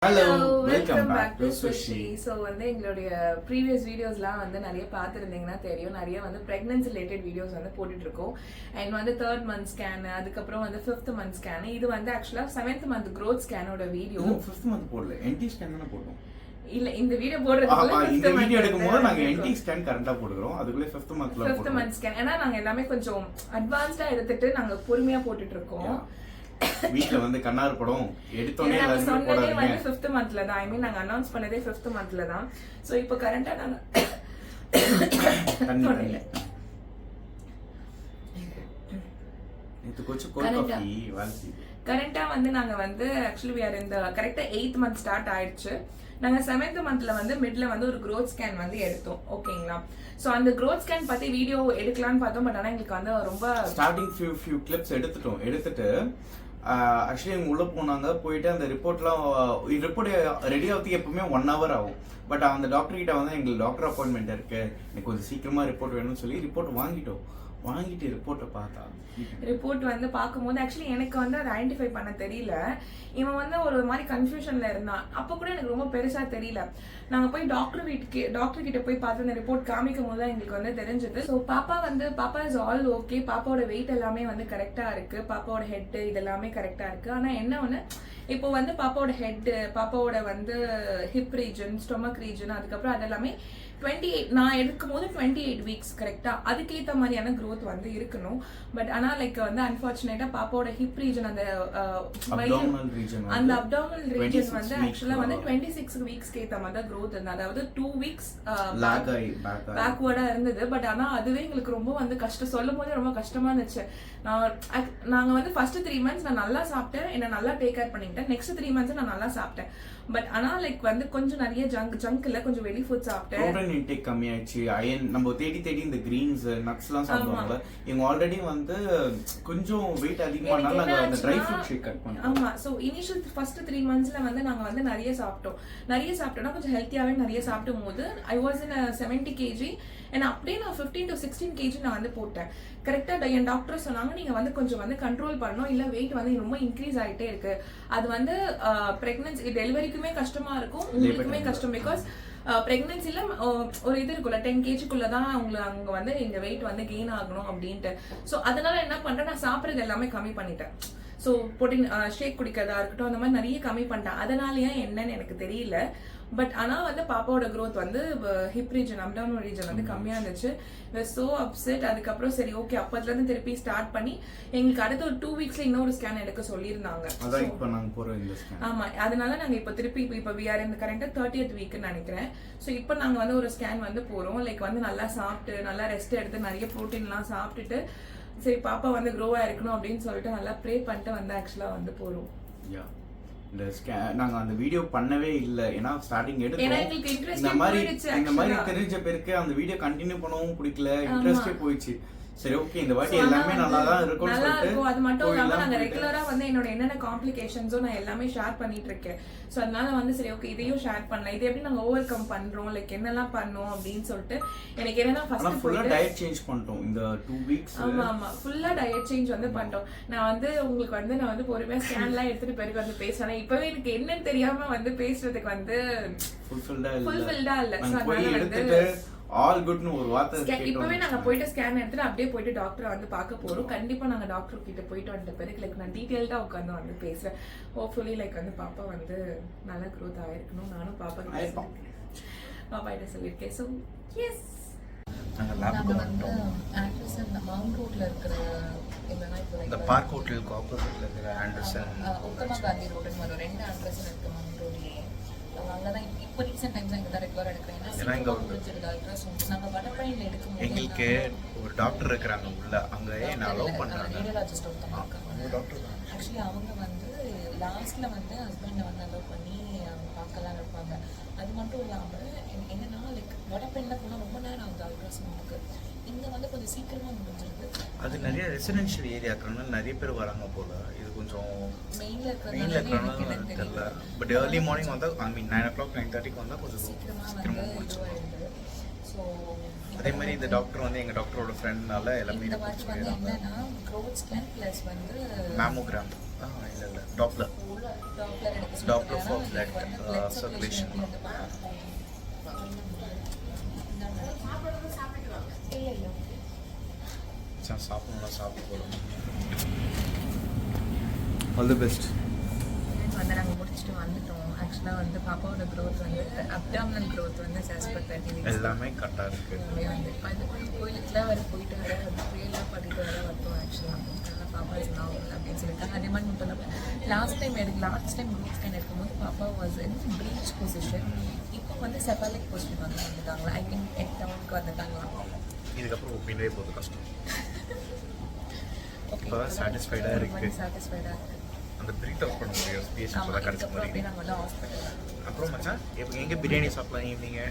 Hello, welcome back to Sushi. So வந்து எங்களுடைய previous videosலாம் வந்து நிறைய பார்த்திருந்தீங்கன்னா தெரியும். நிறைய வந்து pregnancy related videos வந்து போட்டுட்டு இருக்கோம். And வந்து 3rd month scan, அதுக்கப்புறம் வந்து 5th month scan. இது வந்து actually 7th month growth scan ஓட வீடியோ. 5th month போடல. NT scan தான போட்டோம். இல்ல இந்த வீடியோ போடுறதுக்குள்ள இந்த வீடியோ எடுக்கும்போது நாங்க NT scan கரெக்ட்டா போடுறோம். அதுக்குள்ள 5th monthல போடுறோம். 5th month scan. ஏன்னா நாங்க எல்லாமே கொஞ்சம் அட்வான்ஸ்டா எடுத்துட்டு நாங்க பொறுமையா போட்டுட்டு இருக்கோம். வீட்ல வந்து கண்ணார் படம் எடுத்தோனே எல்லாரும் சொன்னதே வந்து 5th monthல தான். ஐ மீன் நாங்க அனௌன்ஸ் பண்ணதே 5th monthல தான். சோ இப்போ கரண்டா நாங்க இது கொஞ்சம் காஃபி வாசி கரண்டா வந்து நாங்க வந்து actually we are in the கரெக்ட்டா 8th month ஸ்டார்ட் ஆயிடுச்சு. நாங்க 7th monthல வந்து மிட்ல வந்து ஒரு growth scan வந்து எடுத்தோம். ஓகேங்களா? சோ அந்த growth scan பத்தி வீடியோ எடுக்கலாம்னு பார்த்தோம். பட் ஆனா எங்களுக்கு வந்து ரொம்ப ஸ்டார்டிங் few clips எடுத்துட்டு ஆக்சுவலி அவங்க உள்ள போனாங்க. போயிட்டு அந்த ரிப்போர்ட் ரெடி ஆகிறதுக்கு எப்பவுமே 1 hour ஆகும். பட் அந்த டாக்டர் கிட்ட வந்து எங்களுக்கு டாக்டர் அப்பாயின்மெண்ட் இருக்கு, எனக்கு கொஞ்சம் சீக்கிரமா ரிப்போர்ட் வேணும்னு சொல்லி ரிப்போர்ட் வாங்கிட்டு ரிப்போர்ட்டை பார்த்தா ரிப்போர்ட் வந்து பார்க்கும்போது ஆக்சுவலி எனக்கு வந்து அதை ஐடென்டிஃபை பண்ண தெரியல. இவன் வந்து ஒரு மாதிரி கன்ஃபியூஷன்ல இருந்தான். அப்போ கூட எனக்கு ரொம்ப பெருசா தெரியல. நாங்க போய் டாக்டர் கிட்ட போய் பார்த்து அந்த ரிப்போர்ட் காமிக்கும் போது தான் எங்களுக்கு வந்து தெரிஞ்சது. ஸோ பாப்பா இஸ் ஆல் ஓகே. பாப்பாவோட வெயிட் எல்லாமே வந்து கரெக்டா இருக்கு. பாப்பாவோட ஹெட் இதெல்லாமே கரெக்டா இருக்கு. ஆனா என்ன ஒண்ணு, இப்போ வந்து பாப்பாவோட ஹெட், பாப்பாவோட வந்து ஹிப் ரீஜன், ஸ்டொமக் ரீஜன், அதுக்கப்புறம் அதெல்லாமே 28 நான் எடுக்கும் போது 28 வீக்ஸ் கரெக்டா அதுக்கேற்ற மாதிரியான growth வந்து இருக்கணும். பட் ஆனா லைக் வந்து அன்பார்ச்சுனேட்டா பாப்பாவோட ஹிப் ரீஜன் அந்த அப்டாமினல் ரீஜன் வந்து ஆக்சுவலா வந்து 26 வீக்ஸ்க்கு ஏற்ற மாதிரி growth இருந்தது. அதாவது 2 வீக்ஸ் பேக்வர்டா இருந்தது. பட் ஆனா அதுவே எங்களுக்கு ரொம்ப வந்து கஷ்டம், சொல்லும் போதே ரொம்ப கஷ்டமா இருந்துச்சு. நாங்க வந்து ஃபர்ஸ்ட் 3 months நான் நல்லா சாப்பிட்டேன், என்ன நல்லா டேக் கேர் பண்ணிக்கிட்டேன். நெக்ஸ்ட் 3 months நான் நல்லா சாப்பிட்டேன். பட் ஆனா லைக் வந்து கொஞ்சம் நிறைய ஜங்க் இல்ல, கொஞ்சம் வெளி ஃபுட் சாப்பிட்டேன். புரோட்டீன் இன்டேக் கம்மியாயிடுச்சு. அயன் நம்ம தேடி இந்த கிரீன்ஸ் நட்ஸ்லாம் சாப்பிடுவாங்க. இவங்க ஆல்ரெடி வந்து கொஞ்சம் வெயிட் அதிகமானால நாங்க அந்த ட்ரை ஃப்ரூட் ஷேக் கட் பண்ணோம். ஆமா, சோ இனிஷியல் ஃபர்ஸ்ட் 3 monthsல வந்து நாங்க வந்து நிறைய சாப்பிட்டோம்னா கொஞ்சம் ஹெல்த்தியாவே நிறைய சாப்பிடும் போது ஐ வாஸ் இன் 70 kg. ஏன்னா அப்படியே நான் 15 to 16 kg நான் வந்து போட்டேன். கரெக்டா என் டாக்டர் சொன்னாங்க, நீங்க வந்து கொஞ்சம் வந்து கண்ட்ரோல் பண்ணணும், இல்ல வெயிட் வந்து ரொம்ப இன்க்ரீஸ் ஆயிட்டே இருக்கு. அது வந்து பிரெக்னன்சி டெலிவரிக்குமே கஷ்டமா இருக்கும், உங்களுக்குமே கஷ்டம். பிகாஸ் பிரெக்னன்சில ஒரு இது இருக்குல்ல 10 kgக்குள்ளதான் அவங்க வந்து எங்க வெயிட் வந்து கெயின் ஆகணும் அப்படின்ட்டு. சோ அதனால என்ன பண்றேன், நான் சாப்பிட்றது எல்லாமே கம்மி பண்ணிட்டேன். ஸோ புரோட்டீன் ஷேக் குடிக்கிறதா இருக்கட்டும், அந்த மாதிரி நிறைய கம்மி பண்ணிட்டேன். அதனாலயா என்னன்னு எனக்கு தெரியல. பட் ஆனா வந்து பாப்பாவோட growth வந்து ஹிப் ரீஜன், அப்டாமினல் ரீஜன் வந்து கம்மியா இருந்துச்சு. So upset. அதுக்கப்புறம் சரி ஓகே, அப்பத்துல இருந்து திருப்பி ஸ்டார்ட் பண்ணி எங்களுக்கு அடுத்த ஒரு 2 weeksல இன்னொரு ஸ்கேன் எடுக்க சொல்லியிருந்தாங்க. ஆமா, அதனால நாங்க இப்ப திருப்பி இப்ப we are in கரெக்டா 30th weekன்னு நினைக்கிறேன். சோ இப்போ நாங்க வந்து ஒரு ஸ்கேன் வந்து போறோம். லைக் வந்து நல்லா சாப்பிட்டு நல்லா ரெஸ்ட் எடுத்து நிறைய ப்ரோட்டீன் எல்லாம் சாப்பிட்டுட்டு சரி பாப்பா வந்து க்ரோ ஆயிருக்கணும் அப்படின்னு சொல்லிட்டு நல்லா ப்ரே பண்ணிட்டு வந்து ஆக்சுவலா வந்து போறோம். இந்த நாங்க அந்த வீடியோ பண்ணவே இல்ல. ஏன்னா ஸ்டார்டிங் எடுத்தோம். இந்த மாதிரி தெரிஞ்ச பேருக்கு அந்த வீடியோ கண்டினியூ பண்ணவும் பிடிக்கல, இன்ட்ரெஸ்டே போயிடுச்சு. சரி ஓகே, இந்த வாட்டி எல்லாமே நல்லா தான் இருக்கும். அது மட்டும் இல்லாம நாங்க ரெகுலரா வந்து என்னோட என்னென்ன காம்ப்ளிகேஷன்ஸோ நான் எல்லாமே ஷேர் பண்ணிட்டு இருக்கேன். சோ அதனால வந்து சரி ஓகே இதையும் ஷேர் பண்ணலாம், இது எப்படி நாங்க ஓவர் கம் பண்றோம், லைக் என்னெல்லாம் பண்ணோம் அப்படின்னு சொல்லிட்டு. எனக்கு என்னன்னா ஃபர்ஸ்ட் ஃபுல்லா டயட் சேஞ்ச் பண்ணிட்டோம் இந்த 2 weeks. ஆமா ஃபுல்லா டயட் சேஞ்ச் வந்து பண்ணிட்டோம். நான் வந்து உங்களுக்கு வந்து நான் வந்து பொறுமையா ஸ்கேன்லாம் எடுத்துட்டு பிறகு வந்து பேசுறேன். இப்பவே எனக்கு என்னன்னு தெரியாம வந்து பேசுறதுக்கு வந்து ஃபுல்ஃபில்டா இல்ல. சோ அதனால வந்து ஆல் குட்னு ஒரு வார்த்தை இப்பவே நாங்க போயிட்டு ஸ்கேன் எடுத்துட்டு அப்படியே போயிட்டு டாக்டரை வந்து பார்க்க போறோம். கண்டிப்பா நாங்க டாக்டர் கிட்ட போயிட்டு வந்த பிறகு லைக் நான் டீடைல்டா உட்காந்து வந்து பேசுறேன். ஹோப்ஃபுல்லி லைக் வந்து பாப்பா வந்து நல்ல growth ஆயிருக்கணும். நானும் பாப்பா கிட்ட சொல்லியிருக்கேன். ஸோ எஸ், நாங்க வந்து ஆண்டர்சன் மவுண்ட் ரோட்ல இருக்கிற இந்த பார்க் ஹோட்டலுக்கு ஆப்போசிட்ல இருக்கிற ஆண்டர்சன் உத்தமா காந்தி ரோடுன்னு வரும். 2 ஆண்டர்சன் இருக்கு மவுண்ட் ரோட்லயே. அங்கதான் இப்போ ரீசெண்ட் டைம்ஸ் இங்க தான் ரெகுலரா எடுக்கிறேன். ஏன்னா நாங்க வடபழனியில எடுக்கும்போது எங்களுக்கு ஒரு டாக்டர் இருக்கிறாங்க உள்ள, அங்க என்ன அலோவ் பண்றாங்க. ரேடியாலஜிஸ்ட் டாக்டர் ஆக்சுவலி அவங்க வந்து லாஸ்ட்ல வந்து ஹஸ்பண்டை வந்து அலோவ் பண்ணி பார்க்கலாம் இருப்பாங்க. அது மட்டும் இல்லாம என்னன்னா லைக் வடபழனில போனா ரொம்ப நேரம் ஆகுது அல்ட்ராசவுண்டுக்கு. இங்க வந்து கொஞ்சம் சீக்கிரமா முடிஞ்சிருக்கு. அது நிறைய ரெசிடென்ஷியல் ஏரியா இருக்கிறனால நிறைய பேர் வராங்க போல. இது கொஞ்சம் மெயின்ல இருக்கிறனால தெரியல. பட் ஏர்லி மார்னிங் வந்தா ஐ மீன் 9 o'clock 9:30க்கு வந்தா கொஞ்சம் சீக்கிரமா முடிச்சிடும். ஸோ அதே மாதிரி இந்த டாக்டர் வந்து எங்க டாக்டரோட ஃப்ரெண்ட்னால எல்லாமே என்னன்னா growth scan plus வந்து மேமோகிராம் இல்லை Doppler Doppler for blood, circulation. சாப்பிட்டு போகிறோம். All the best. வந்து நாங்கள் முடிச்சுட்டு வந்துட்டோம். ஆக்சுவலாக வந்து பாப்பாவோட க்ரோத் வந்து அப்டாமினல் க்ரோத் வந்து சாஸ்பர் 30 வீக்ஸ் எல்லாமே கரெக்டாக இருக்குது. வந்து கோயிலுக்குலாம் வர போயிட்டு வர ப்ரேயர்லாம் பண்ணிட்டு வர வந்தோம். ஆக்சுவலாக பாப்பா இஸ் நார்மல் அப்படின்னு சொல்லியிருக்காங்க. அதே மாதிரி மட்டும் இல்லாமல் லாஸ்ட் டைம் க்ரோத் ஸ்கேன் எடுக்கும்போது பாப்பா வாஸ் இன் ப்ரீச் பொசிஷன். இப்போ வந்து செஃபாலிக் பொசிஷன் வந்து வந்துட்டாங்களா. ஐ திங்க் 8 டவுனுக்கு வந்துட்டாங்களாம். இதுக்கப்புறம் ஒப்பினவே போகுது கஷ்டம். ஓகே இப்போ சாட்டிஸ்ஃபைடாக இருக்குது. சாட்டிஸ்ஃபைடாக இருக்குது. அந்த பிரீத் அவுட் பண்ண முடியும் ஸ்பேஸ் தான் கிடச்ச அதுக்கப்புறம் அப்படியே மாதிரி. நாங்கள் வந்து ஹாஸ்பிட்டல் அப்புறம் மச்சான் இப்போ எங்கே பிரியாணி சாப்பிடலாம் ஈவினிங்க?